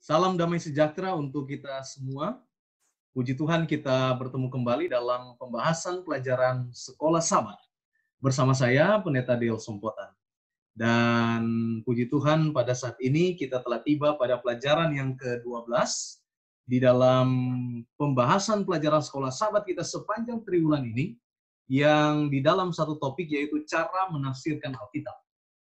Salam damai sejahtera untuk kita semua. Puji Tuhan kita bertemu kembali dalam pembahasan pelajaran Sekolah Sabat. Bersama saya, Pendeta Dale Sompotan. Dan puji Tuhan pada saat ini kita telah tiba pada pelajaran yang ke-12 di dalam pembahasan pelajaran Sekolah Sabat kita sepanjang triwulan ini, yang di dalam satu topik yaitu cara menafsirkan Alkitab.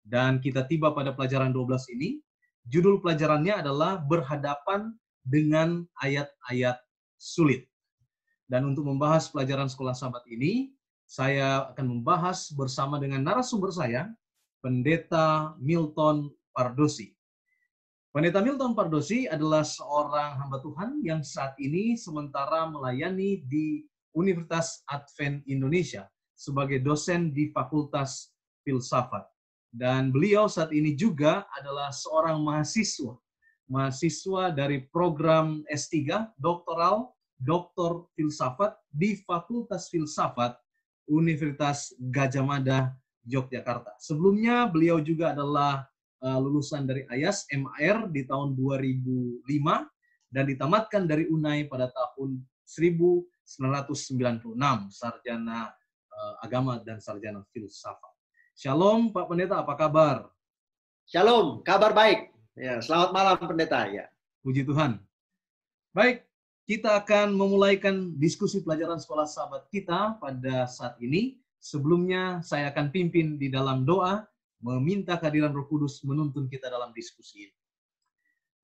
Dan kita tiba pada pelajaran 12 ini, judul pelajarannya adalah berhadapan dengan ayat-ayat sulit. Dan untuk membahas pelajaran Sekolah Sabat ini, saya akan membahas bersama dengan narasumber saya, Pendeta Milton Pardosi. Pendeta Milton Pardosi adalah seorang hamba Tuhan yang saat ini sementara melayani di Universitas Advent Indonesia sebagai dosen di Fakultas Filsafat. Dan beliau saat ini juga adalah seorang mahasiswa dari program S3 doktoral Doktor Filsafat di Fakultas Filsafat Universitas Gadjah Mada, Yogyakarta. Sebelumnya beliau juga adalah lulusan dari Ayas MAR di tahun 2005 dan ditamatkan dari UNAI pada tahun 1996, sarjana agama dan sarjana filsafat. Shalom Pak Pendeta, apa kabar? Shalom, kabar baik. Ya, selamat malam Pendeta. Ya. Puji Tuhan. Baik, kita akan memulaikan diskusi pelajaran Sekolah Sabat kita pada saat ini. Sebelumnya saya akan pimpin di dalam doa, meminta kehadiran Roh Kudus menuntun kita dalam diskusi ini.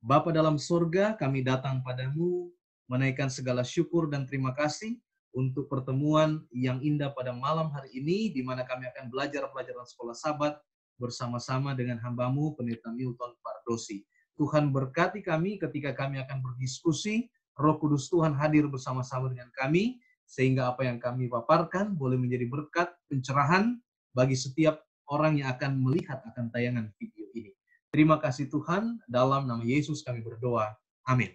Bapa dalam sorga, kami datang padamu, menaikkan segala syukur dan terima kasih untuk pertemuan yang indah pada malam hari ini, di mana kami akan belajar pelajaran Sekolah Sabat bersama-sama dengan hamba-Mu, Pendeta Milton Pardosi. Tuhan berkati kami ketika kami akan berdiskusi, Roh Kudus Tuhan hadir bersama-sama dengan kami, sehingga apa yang kami paparkan boleh menjadi berkat pencerahan bagi setiap orang yang akan melihat akan tayangan video ini. Terima kasih Tuhan, dalam nama Yesus kami berdoa. Amin.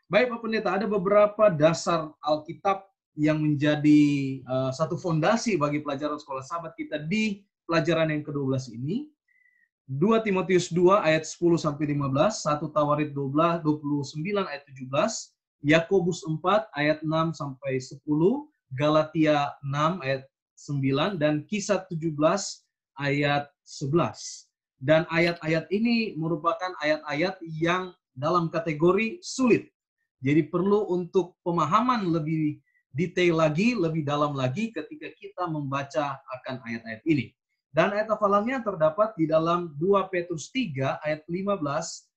Baik Pak Pendeta, ada beberapa dasar Alkitab yang menjadi satu fondasi bagi pelajaran Sekolah Sabat kita di pelajaran yang ke-12 ini. 2 Timotius 2 ayat 10-15, 1 Tawarid 29 ayat 17, Yakobus 4 ayat 6-10, Galatia 6 ayat 9, dan Kisah 17 ayat 11. Dan ayat-ayat ini merupakan ayat-ayat yang dalam kategori sulit. Jadi perlu untuk pemahaman lebih detail lagi, lebih dalam lagi ketika kita membaca akan ayat-ayat ini. Dan ayat hafalannya terdapat di dalam 2 Petrus 3 ayat 15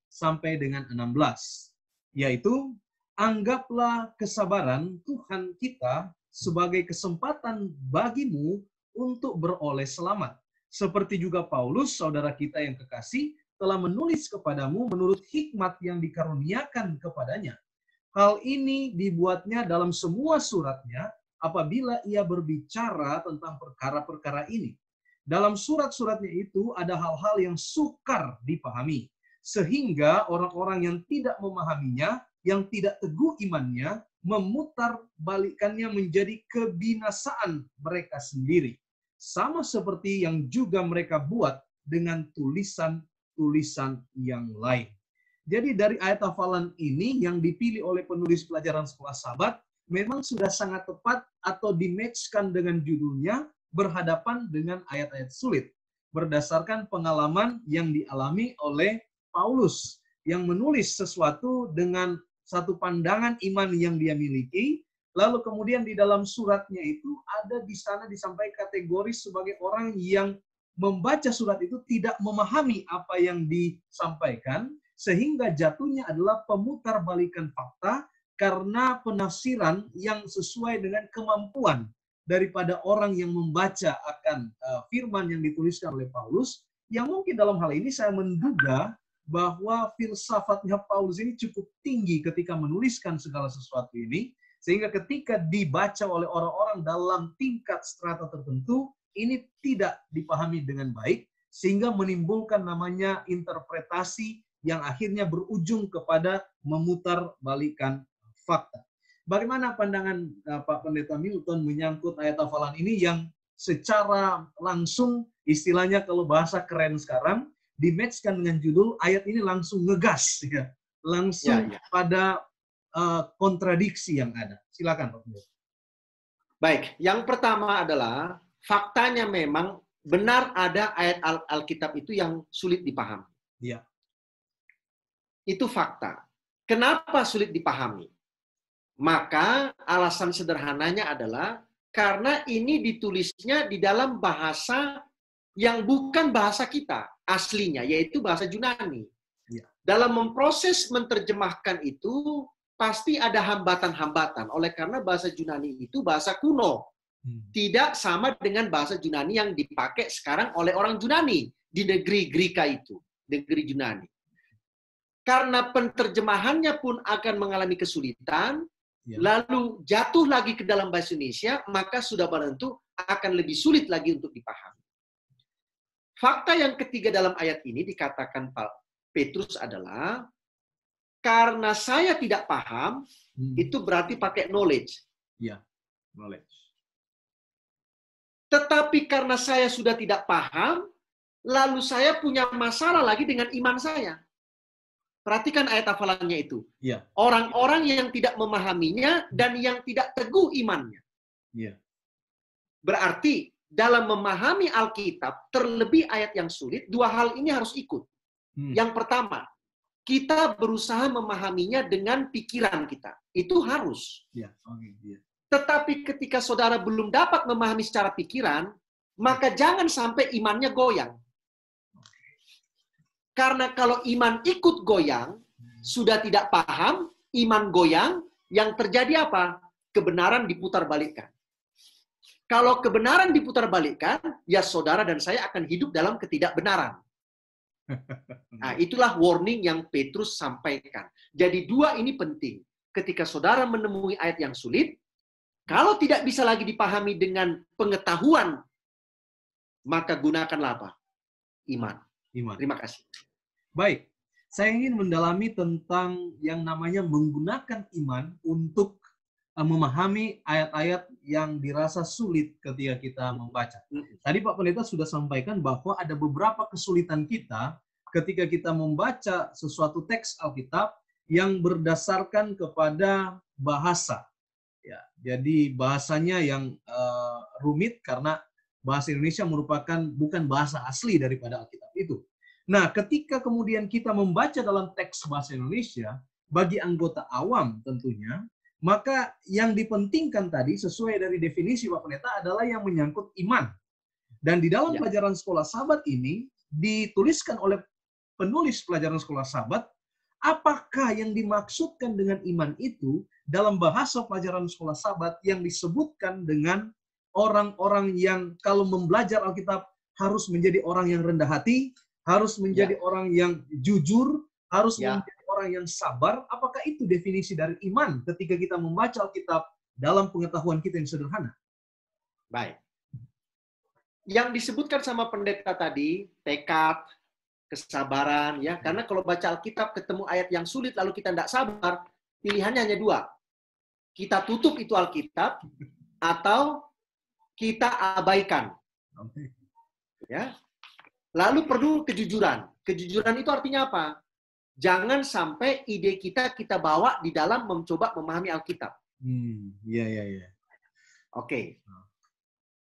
sampai dengan 16. Yaitu, anggaplah kesabaran Tuhan kita sebagai kesempatan bagimu untuk beroleh selamat. Seperti juga Paulus, saudara kita yang kekasih, telah menulis kepadamu menurut hikmat yang dikaruniakan kepadanya. Hal ini dibuatnya dalam semua suratnya apabila ia berbicara tentang perkara-perkara ini. Dalam surat-suratnya itu ada hal-hal yang sukar dipahami, sehingga orang-orang yang tidak memahaminya, yang tidak teguh imannya, memutar balikannya menjadi kebinasaan mereka sendiri. Sama seperti yang juga mereka buat dengan tulisan-tulisan yang lain. Jadi dari ayat hafalan ini yang dipilih oleh penulis pelajaran Sekolah Sabat memang sudah sangat tepat atau dimatchkan dengan judulnya, berhadapan dengan ayat-ayat sulit. Berdasarkan pengalaman yang dialami oleh Paulus yang menulis sesuatu dengan satu pandangan iman yang dia miliki, lalu kemudian di dalam suratnya itu ada di sana disampaikan kategori sebagai orang yang membaca surat itu tidak memahami apa yang disampaikan, sehingga jatuhnya adalah pemutarbalikan fakta karena penafsiran yang sesuai dengan kemampuan daripada orang yang membaca akan firman yang dituliskan oleh Paulus, yang mungkin dalam hal ini saya menduga bahwa filsafatnya Paulus ini cukup tinggi ketika menuliskan segala sesuatu ini, sehingga ketika dibaca oleh orang-orang dalam tingkat strata tertentu, ini tidak dipahami dengan baik, sehingga menimbulkan namanya interpretasi yang akhirnya berujung kepada memutarbalikkan fakta. Bagaimana pandangan Pak Pendeta Milton menyangkut ayat hafalan ini yang secara langsung, istilahnya kalau bahasa keren sekarang, dimatchkan dengan judul ayat ini langsung ngegas, ya. Langsung pada kontradiksi yang ada. Silakan, Pak Pendeta. Baik, yang pertama adalah faktanya memang benar ada ayat Alkitab itu yang sulit dipahami. Ya. Itu fakta. Kenapa sulit dipahami? Maka alasan sederhananya adalah karena ini ditulisnya di dalam bahasa yang bukan bahasa kita aslinya, yaitu bahasa Yunani. Ya. Dalam memproses menerjemahkan itu, pasti ada hambatan-hambatan. Oleh karena bahasa Yunani itu bahasa kuno. Tidak sama dengan bahasa Yunani yang dipakai sekarang oleh orang Yunani di negeri Greka itu, negeri Yunani. Karena penerjemahannya pun akan mengalami kesulitan, lalu jatuh lagi ke dalam bahasa Indonesia, maka sudah barang tentu akan lebih sulit lagi untuk dipahami. Fakta yang ketiga dalam ayat ini dikatakan Pak Petrus adalah, karena saya tidak paham, itu berarti pakai knowledge. Ya, knowledge. Tetapi karena saya sudah tidak paham, lalu saya punya masalah lagi dengan iman saya. Perhatikan ayat hafalannya itu. Ya. Orang-orang yang tidak memahaminya dan yang tidak teguh imannya. Ya. Berarti dalam memahami Alkitab, terlebih ayat yang sulit, dua hal ini harus ikut. Yang pertama, kita berusaha memahaminya dengan pikiran kita. Itu harus. Ya. Okay. Ya. Tetapi ketika saudara belum dapat memahami secara pikiran, maka jangan sampai imannya goyang. Karena kalau iman ikut goyang, sudah tidak paham, iman goyang, yang terjadi apa? Kebenaran diputarbalikkan. Kalau kebenaran diputarbalikkan, ya saudara dan saya akan hidup dalam ketidakbenaran. Nah, itulah warning yang Petrus sampaikan. Jadi dua ini penting. Ketika saudara menemui ayat yang sulit, kalau tidak bisa lagi dipahami dengan pengetahuan, maka gunakanlah apa? Iman. Terima kasih. Baik, saya ingin mendalami tentang yang namanya menggunakan iman untuk memahami ayat-ayat yang dirasa sulit ketika kita membaca. Tadi Pak Pendeta sudah sampaikan bahwa ada beberapa kesulitan kita ketika kita membaca sesuatu teks Alkitab yang berdasarkan kepada bahasa. Ya, jadi bahasanya yang rumit karena bahasa Indonesia merupakan bukan bahasa asli daripada Alkitab itu. Nah, ketika kemudian kita membaca dalam teks bahasa Indonesia, bagi anggota awam tentunya, maka yang dipentingkan tadi sesuai dari definisi Pak Pendeta adalah yang menyangkut iman. Dan di dalam pelajaran sekolah Sabat ini dituliskan oleh penulis pelajaran sekolah Sabat, apakah yang dimaksudkan dengan iman itu dalam bahasa pelajaran sekolah Sabat yang disebutkan dengan orang-orang yang kalau membelajar Alkitab harus menjadi orang yang rendah hati, harus menjadi orang yang jujur, harus menjadi orang yang sabar. Apakah itu definisi dari iman ketika kita membaca Alkitab dalam pengetahuan kita yang sederhana? Baik. Yang disebutkan sama pendeta tadi, tekad, kesabaran, ya. Karena kalau baca Alkitab ketemu ayat yang sulit lalu kita tidak sabar, pilihannya hanya dua. Kita tutup itu Alkitab atau kita abaikan. Ya. Lalu perlu kejujuran. Kejujuran itu artinya apa? Jangan sampai ide kita bawa di dalam mencoba memahami Alkitab. Iya. Oke.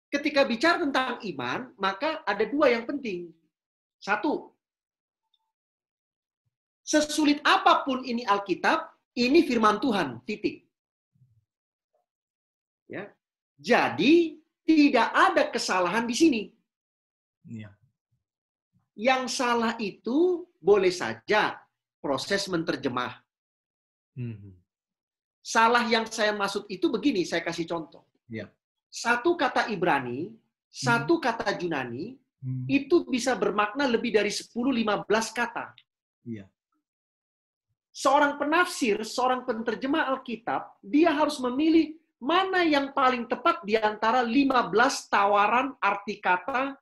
Ketika bicara tentang iman, maka ada dua yang penting. Satu, sesulit apapun ini Alkitab, ini firman Tuhan, titik. Ya. Jadi, tidak ada kesalahan di sini. Iya. Yang salah itu boleh saja proses menerjemah. Salah yang saya maksud itu begini, saya kasih contoh. Ya. Satu kata Ibrani, satu kata Yunani, itu bisa bermakna lebih dari 10-15 kata. Iya. Seorang penafsir, seorang penerjemah Alkitab, dia harus memilih mana yang paling tepat di antara 15 tawaran arti kata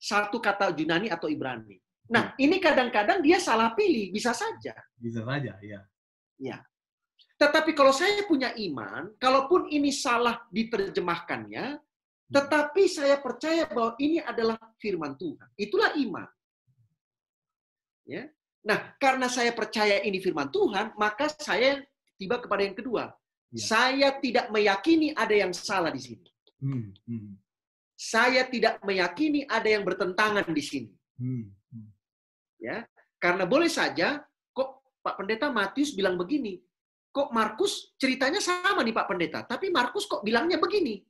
satu kata Yunani atau Ibrani. Nah, ini kadang-kadang dia salah pilih, bisa saja. Bisa saja, ya. Ya. Tetapi kalau saya punya iman, kalaupun ini salah diterjemahkannya, tetapi saya percaya bahwa ini adalah firman Tuhan. Itulah iman. Ya. Nah, karena saya percaya ini firman Tuhan, maka saya tiba kepada yang kedua. Ya. Saya tidak meyakini ada yang salah di sini. Saya tidak meyakini ada yang bertentangan di sini. Ya, karena boleh saja, kok Pak Pendeta Matius bilang begini, kok Markus ceritanya sama nih Pak Pendeta, tapi Markus kok bilangnya begini.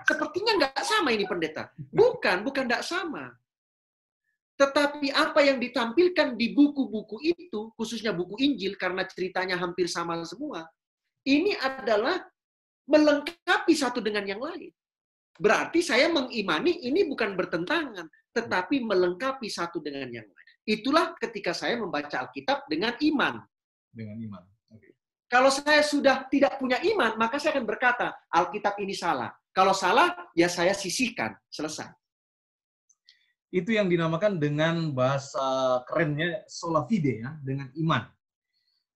Sepertinya nggak sama ini Pendeta. Bukan nggak sama. Tetapi apa yang ditampilkan di buku-buku itu, khususnya buku Injil, karena ceritanya hampir sama semua, ini adalah melengkapi satu dengan yang lain. Berarti saya mengimani ini bukan bertentangan, tetapi melengkapi satu dengan yang lain. Itulah ketika saya membaca Alkitab dengan iman. Dengan iman. Okay. Kalau saya sudah tidak punya iman, maka saya akan berkata, Alkitab ini salah. Kalau salah, ya saya sisihkan. Selesai. Itu yang dinamakan dengan bahasa kerennya sola fide, ya, dengan iman.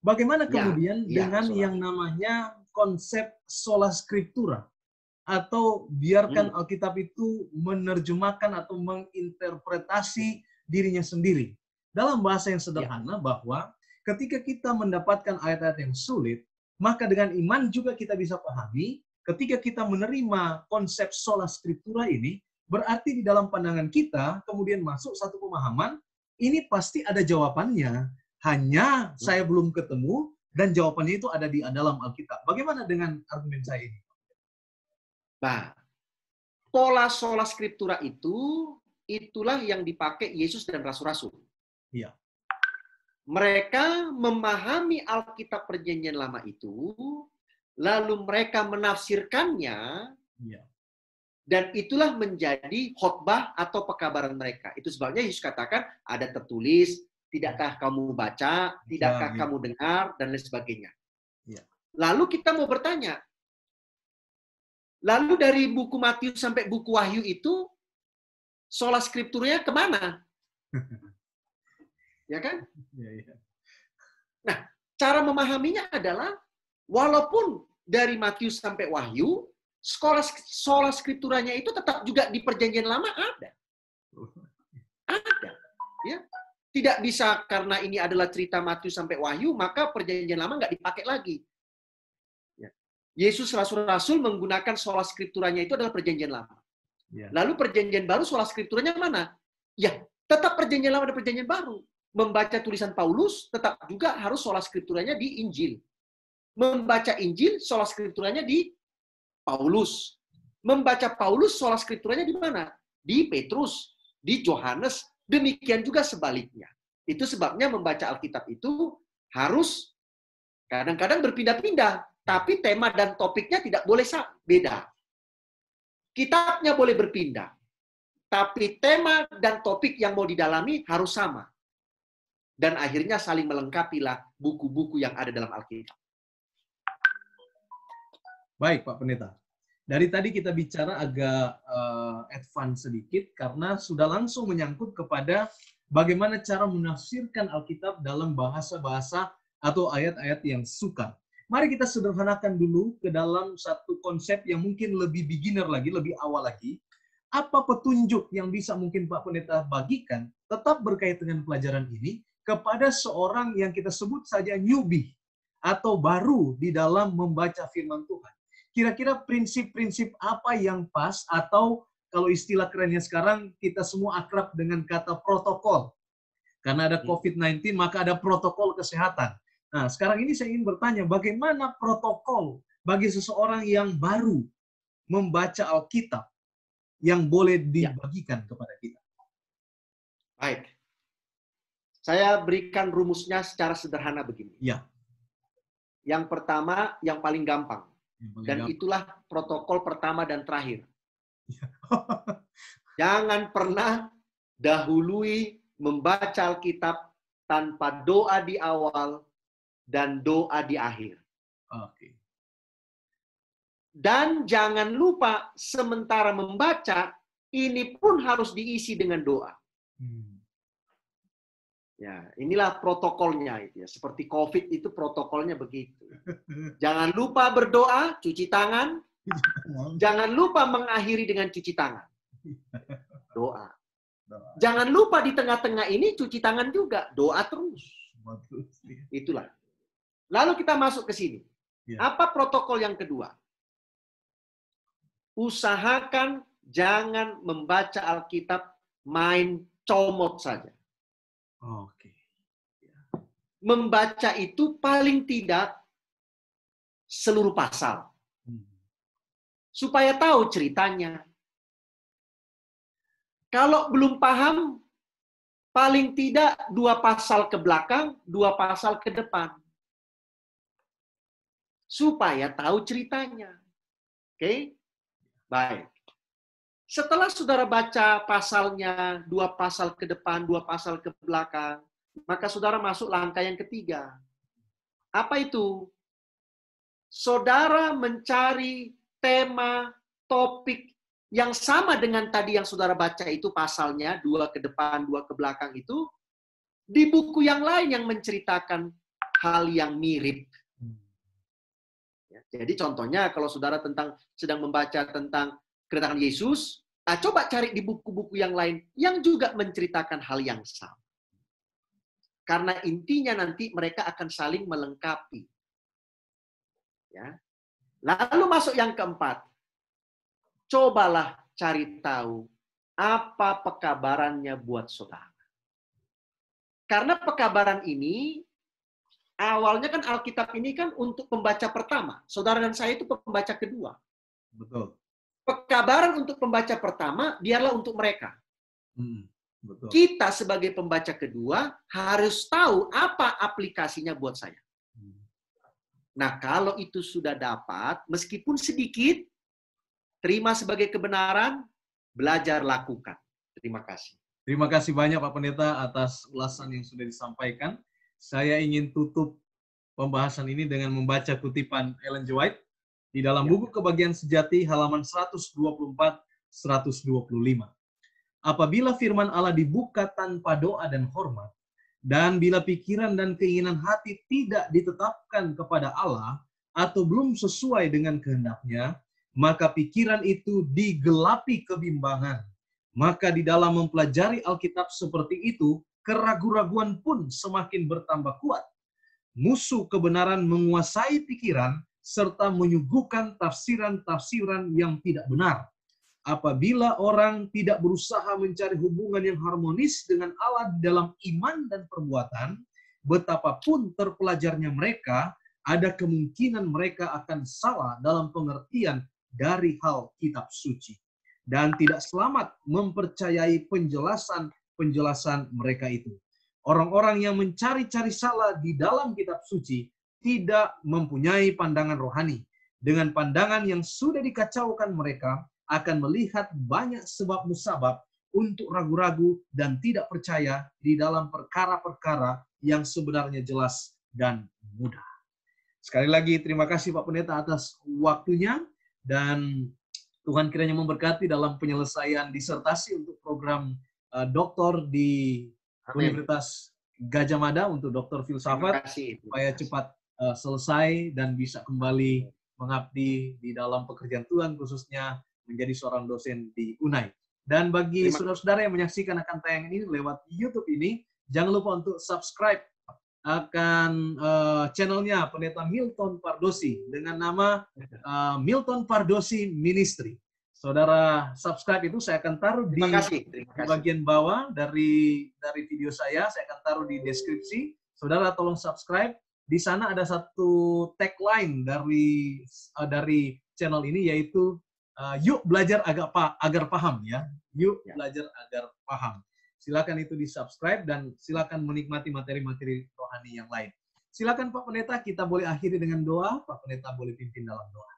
Bagaimana kemudian dengan yang namanya konsep sola scriptura? Atau biarkan Alkitab itu menerjemahkan atau menginterpretasi dirinya sendiri. Dalam bahasa yang sederhana bahwa ketika kita mendapatkan ayat-ayat yang sulit, maka dengan iman juga kita bisa pahami, ketika kita menerima konsep sola scriptura ini, berarti di dalam pandangan kita kemudian masuk satu pemahaman, ini pasti ada jawabannya, hanya saya belum ketemu dan jawabannya itu ada di dalam Alkitab. Bagaimana dengan argumen saya ini? Nah, pola sola scriptura itulah yang dipakai Yesus dan rasul-rasul. Iya. Mereka memahami Alkitab Perjanjian Lama itu, lalu mereka menafsirkannya, dan itulah menjadi khotbah atau pekabaran mereka. Itu sebabnya Yesus katakan, ada tertulis, tidakkah kamu baca, tidakkah kamu dengar, dan lain sebagainya. Lalu kita mau bertanya, lalu dari buku Matius sampai buku Wahyu itu, sola scripturanya kemana? Ya kan? Nah, cara memahaminya adalah, walaupun dari Matius sampai Wahyu, sola scripturanya itu tetap juga di Perjanjian Lama ada. Ada. Ya. Tidak bisa karena ini adalah cerita Matius sampai Wahyu, maka Perjanjian Lama nggak dipakai lagi. Yesus rasul-rasul menggunakan sola scripturanya itu adalah Perjanjian Lama. Lalu Perjanjian Baru sola scripturanya mana? Ya, tetap Perjanjian Lama dan Perjanjian Baru. Membaca tulisan Paulus tetap juga harus sola scripturanya di Injil. Membaca Injil sola scripturanya di Paulus. Membaca Paulus sola scripturanya di mana? Di Petrus, di Yohanes, demikian juga sebaliknya. Itu sebabnya membaca Alkitab itu harus kadang-kadang berpindah-pindah. Tapi tema dan topiknya tidak boleh beda. Kitabnya boleh berpindah. Tapi tema dan topik yang mau didalami harus sama. Dan akhirnya saling melengkapilah buku-buku yang ada dalam Alkitab. Baik, Pak Pendeta. Dari tadi kita bicara agak advance sedikit, karena sudah langsung menyangkut kepada bagaimana cara menafsirkan Alkitab dalam bahasa-bahasa atau ayat-ayat yang sukar. Mari kita sederhanakan dulu ke dalam satu konsep yang mungkin lebih beginner lagi, lebih awal lagi. Apa petunjuk yang bisa mungkin Pak Pendeta bagikan, tetap berkait dengan pelajaran ini, kepada seorang yang kita sebut saja newbie, atau baru di dalam membaca firman Tuhan. Kira-kira prinsip-prinsip apa yang pas, atau kalau istilah kerennya sekarang, kita semua akrab dengan kata protokol. Karena ada COVID-19, maka ada protokol kesehatan. Nah, sekarang ini saya ingin bertanya, bagaimana protokol bagi seseorang yang baru membaca Alkitab yang boleh dibagikan kepada kita? Baik. Saya berikan rumusnya secara sederhana begini. Ya. Yang pertama, yang paling gampang. Dan itulah protokol pertama dan terakhir. Jangan pernah dahului membaca Alkitab tanpa doa di awal dan doa di akhir. Oke. Dan jangan lupa sementara membaca, ini pun harus diisi dengan doa. Ya, inilah protokolnya itu ya. Seperti COVID itu protokolnya begitu. Jangan lupa berdoa, cuci tangan. Jangan lupa mengakhiri dengan cuci tangan. Doa. Jangan lupa di tengah-tengah ini cuci tangan juga. Doa terus. Itulah. Lalu kita masuk ke sini. Apa protokol yang kedua? Usahakan jangan membaca Alkitab main comot saja. Oke. Membaca itu paling tidak seluruh pasal. Supaya tahu ceritanya. Kalau belum paham, paling tidak 2 pasal ke belakang, 2 pasal ke depan. Supaya tahu ceritanya. Oke? Baik. Setelah saudara baca pasalnya, 2 pasal ke depan, 2 pasal ke belakang, maka saudara masuk langkah yang ketiga. Apa itu? Saudara mencari tema, topik yang sama dengan tadi yang saudara baca itu pasalnya, 2 ke depan, 2 ke belakang itu, di buku yang lain yang menceritakan hal yang mirip. Jadi contohnya kalau saudara sedang membaca tentang kedatangan Yesus, coba cari di buku-buku yang lain yang juga menceritakan hal yang sama. Karena intinya nanti mereka akan saling melengkapi. Ya. Lalu masuk yang keempat. Cobalah cari tahu apa pekabarannya buat saudara. Karena pekabaran ini, awalnya kan Alkitab ini kan untuk pembaca pertama. Saudara dan saya itu pembaca kedua. Betul. Pekabaran untuk pembaca pertama, biarlah untuk mereka. Betul. Kita sebagai pembaca kedua harus tahu apa aplikasinya buat saya. Nah, kalau itu sudah dapat, meskipun sedikit, terima sebagai kebenaran, belajar lakukan. Terima kasih. Terima kasih banyak Pak Pendeta atas ulasan yang sudah disampaikan. Saya ingin tutup pembahasan ini dengan membaca kutipan Ellen G. White di dalam buku Kebahagiaan Sejati halaman 124-125. Apabila firman Allah dibuka tanpa doa dan hormat, dan bila pikiran dan keinginan hati tidak ditetapkan kepada Allah atau belum sesuai dengan kehendaknya, maka pikiran itu digelapi kebimbangan. Maka di dalam mempelajari Alkitab seperti itu, keraguan-raguan pun semakin bertambah kuat. Musuh kebenaran menguasai pikiran serta menyuguhkan tafsiran-tafsiran yang tidak benar. Apabila orang tidak berusaha mencari hubungan yang harmonis dengan Allah dalam iman dan perbuatan, betapapun terpelajarnya mereka, ada kemungkinan mereka akan salah dalam pengertian dari hal kitab suci. Dan tidak selamat mempercayai penjelasan mereka itu. Orang-orang yang mencari-cari salah di dalam kitab suci tidak mempunyai pandangan rohani. Dengan pandangan yang sudah dikacaukan mereka, akan melihat banyak sebab musabab untuk ragu-ragu dan tidak percaya di dalam perkara-perkara yang sebenarnya jelas dan mudah. Sekali lagi terima kasih Pak Pendeta atas waktunya, dan Tuhan kiranya memberkati dalam penyelesaian disertasi untuk program doktor di Universitas Gajah Mada untuk doktor filsafat, supaya cepat selesai dan bisa kembali mengabdi di dalam pekerjaan Tuhan, khususnya menjadi seorang dosen di UNAI. Dan bagi saudara-saudara yang menyaksikan akan tayangan ini lewat YouTube ini, jangan lupa untuk subscribe akan channelnya Pendeta Milton Pardosi dengan nama Milton Pardosi Ministry. Saudara subscribe itu saya akan taruh di bagian bawah dari video saya akan taruh di deskripsi. Saudara tolong subscribe. Di sana ada satu tagline dari channel ini, yaitu yuk belajar agar paham ya. Yuk belajar agar paham. Silakan itu di-subscribe dan silakan menikmati materi-materi rohani yang lain. Silakan Pak Pendeta, kita boleh akhiri dengan doa. Pak Pendeta boleh pimpin dalam doa.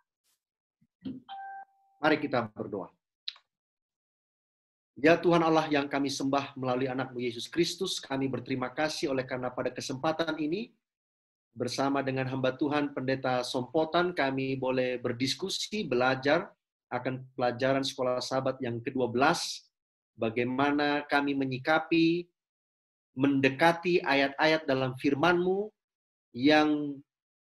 Mari kita berdoa. Ya Tuhan Allah yang kami sembah melalui anak-Mu Yesus Kristus, kami berterima kasih oleh karena pada kesempatan ini bersama dengan hamba Tuhan Pendeta Sompotan kami boleh berdiskusi, belajar akan pelajaran Sekolah Sabat yang ke-12, bagaimana kami menyikapi, mendekati ayat-ayat dalam firman-Mu yang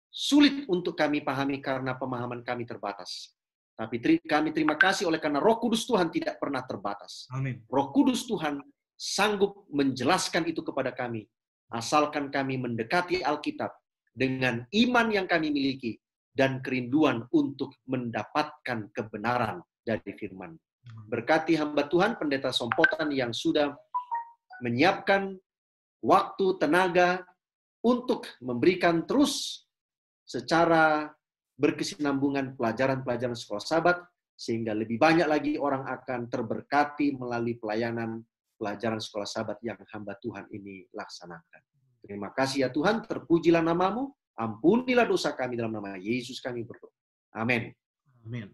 sulit untuk kami pahami karena pemahaman kami terbatas. Tapi kami terima kasih oleh karena Roh Kudus Tuhan tidak pernah terbatas. Amin. Roh Kudus Tuhan sanggup menjelaskan itu kepada kami, asalkan kami mendekati Alkitab dengan iman yang kami miliki dan kerinduan untuk mendapatkan kebenaran dari firman. Berkati hamba Tuhan, Pendeta Sompotan yang sudah menyiapkan waktu, tenaga untuk memberikan terus secara berkesinambungan pelajaran-pelajaran sekolah Sabat, sehingga lebih banyak lagi orang akan terberkati melalui pelayanan pelajaran sekolah Sabat yang hamba Tuhan ini laksanakan. Terima kasih ya Tuhan, terpujilah namamu, ampunilah dosa kami dalam nama Yesus kami berdoa. Amin. Amin.